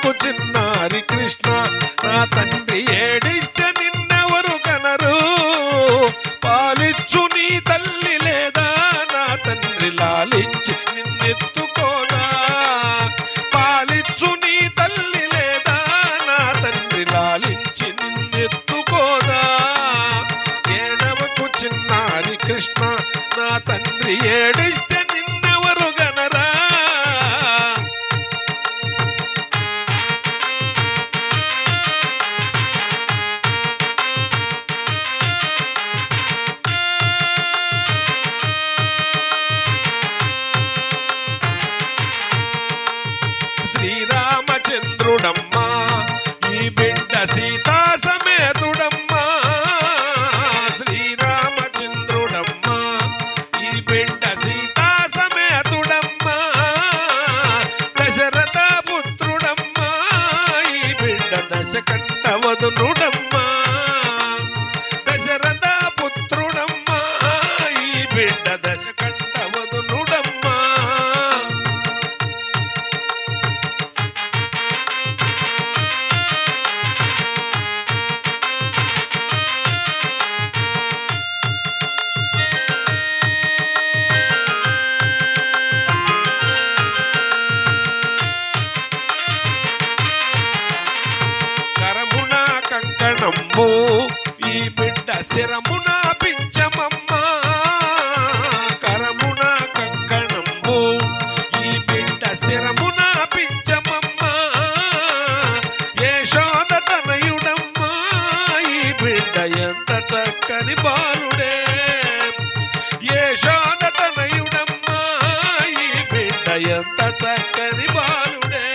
ఏడవకు చిన్నారి కృష్ణ, నా తండ్రి ఏడిస్తే నిన్నెవరు కనరు. పాలిచ్చు నీ తల్లి లేదా, నా తండ్రి లాలించి నిన్నెత్తుకోదా. పాలిచ్చు నీ తల్లి లేదా, నా తండ్రి లాలించి నిన్నెత్తుకోదా. ఏడవకు చిన్నారి కృష్ణ, నా తండ్రి ఏడిస్తే నిన్నెవరు గనరా. శ్రీరామచంద్రుడమ్మా, ఈ బిడ్డ సీతా సమేతుడమ్మా. శ్రీరామచంద్రుడమ్మా, ఈ బిడ్డ సీతా సమేతుడమ్మా. దశరథ పుత్రుడమ్మా, ఈ బిడ్డ దశకంఠవదనుడమ్మా. దశరథ పుత్రుడమ్మా, ఈ బిడ్డ దశకంఠవదనుడమ్మా. కరమున కంకణమ్ము, ఈ బిడ్డ శిరమున పించమమ్మా. కరమున కంకణమ్ము, ఈ బిడ్డ శిరమున పించమమ్మా. యశోద తనయుడమ్మా, ఈ బిడ్డ ఎంత చక్కని బాలుడే. యశోద తనయుడమ్మా, ఈ బిడ్డ ఎంత చక్కని బాలుడే.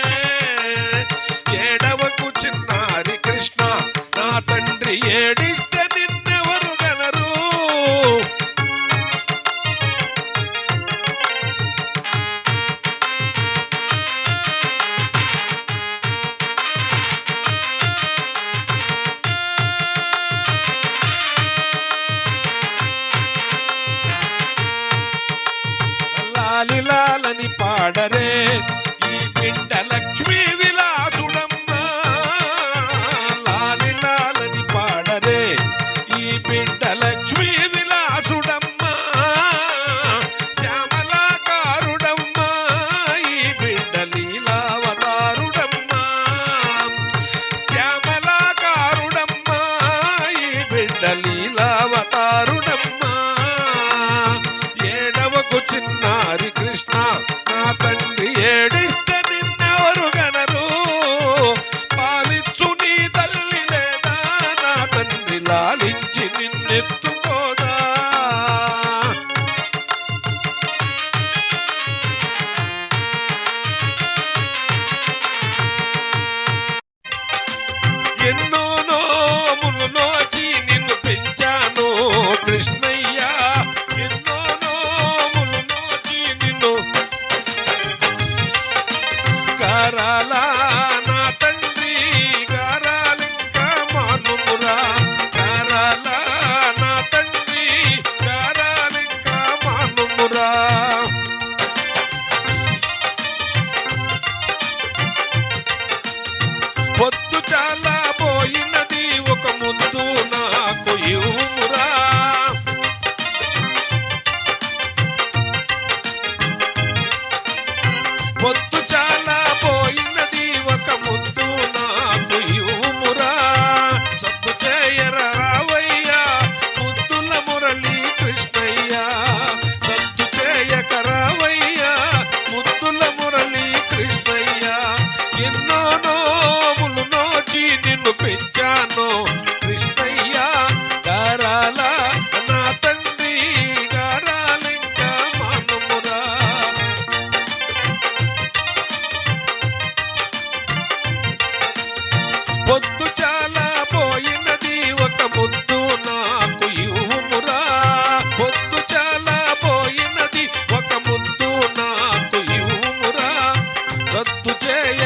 ఏడవకు చిన్నారి కృష్ణ, నా తండ్రి ఏడిస్తే నిన్నెవరు గనరు. లాలి లాలని పాడరే, ఈ బిడ్డ లక్ష్మీ విలాసుడమ్మా. లాలి లాలని పాడరే, ఈ బిడ్డ లక్ష్మీ విలాసుడమ్మా. శ్యామలాకారుడమ్మా, ఈ బిడ్డ లీలావతారుడమ్మా. శ్యామలాకారుడమ్మా, ఈ బిడ్డ లీలావతారుడమ్మా. ఏడవకు చిన్నారి కృష్ణ, నా తండ్రి ఏడిస్తే నిన్నెవరు గనరు. పాలిచ్చు నీ తల్లి లేదా, నా తండ్రి లాలించి నిన్నెత్తుకోదా. ఎన్నో నోములు నోచి నిన్ను పెంచాను కృష్ణయ్య. ఎన్నో నోములు నోచి నిన్ను గారాలా, నా తండ్రి గారాలింకా మానుమురా. గారాలా, నా తండ్రి గారాలింకా మానుమురా. పొద్దు చాలా పోయినది, ఒక ముద్దు నాకు ఇవ్వురా. పొద్దు చాలా పోయినది, ఒక ముద్దు నాకు ఇవ్వురా. సత్తు చేయర రావయ్యా, ముద్దుల మురళీ కృష్ణయ్య. సత్తు చేయక రావయ్యా, ముద్దుల మురళీ కృష్ణయ్య. ఎన్నో నోములు నోచి నిన్ను పెంచాను కృష్ణయ్య. గారాల నా తండ్రి గారాలింకా మానుమురా. పొద్దు చాలా పోయినది, ఒక ముద్దు నాకు ఇవ్వుమురా. పొద్దు చాలా పోయినది, ఒక ముద్దు నాకు ఇవ్వుమురా. సత్తు చేయ